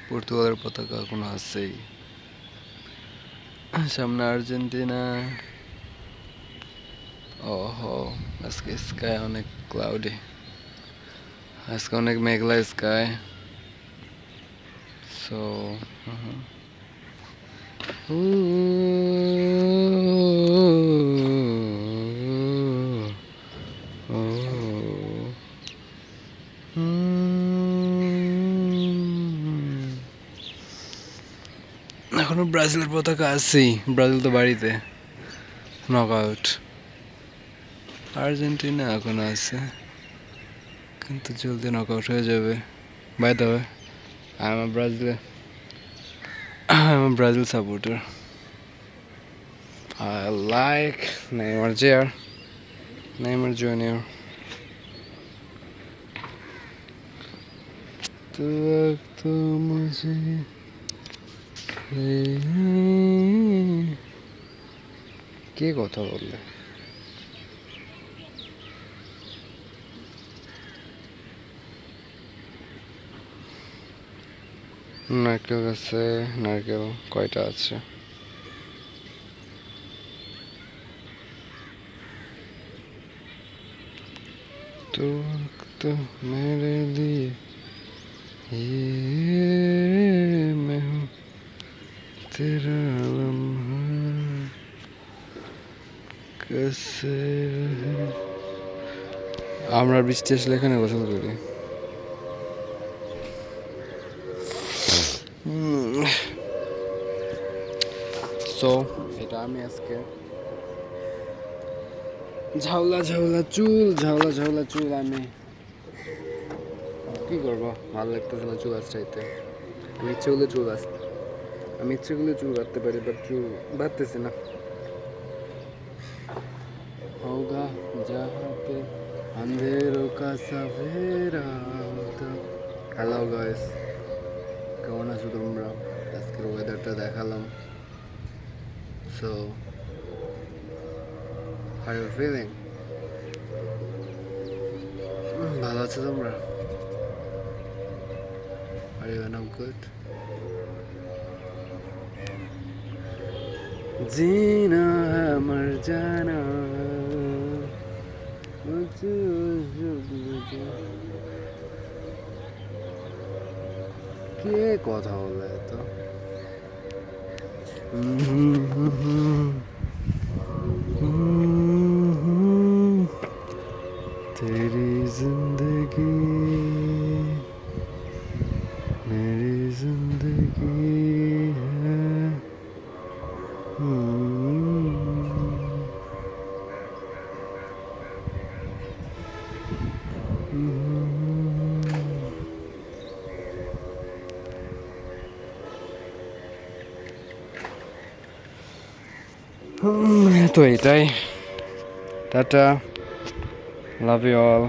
পর্তুগালের পতাকা এখনো আছেই। সামনে আর্জেন্টিনা। ওহো, আজকে স্কাই অনেক ক্লাউডি, আজকে অনেক মেঘলা স্কাই। সো এখনো ব্রাজিলের পতাকা আছেই, ব্রাজিল তো বাড়িতে নক আউট। আর্জেন্টিনা এখনো আছে, কিন্তু জলদি নক আউট হয়ে যাবে। By the way, I am a Brazil supporter. I like Neymar Jr. Neymar Jr. तो वक्त मुझे কে কথা বললে? নারকেল গাছে নারকেল কয়টা আছে? तो वक्त मेरे लिए ये मैं हूँ तेरा लम्हा कैसे रहे। আমরা বৃষ্টি আসলে এখানে গোসল করি। সো এটা আমি আজকে ঝাউলা ঝাউলা চুল আমি কি করবো, ভালো লাগতেছে না চুল চাইতে। আমি ইচ্ছে করলে চুল কাটতে পারি, বাট চুল বাঁধতেছি না। होगा जहाँ पे अंधेरों का सवेरा होता। হ্যালো গাইস, কেমন আছো তোমরা? আজকের ওয়েদারটা দেখালাম। So how you feeling? ভালো আছো তোমরা? Are you now good? जीना है मर जाना কে কথা বলে তো? तेरी जिंदगी मेरी जिंदगी है। তো এটাই, টাটা, লাভ ইউ অল।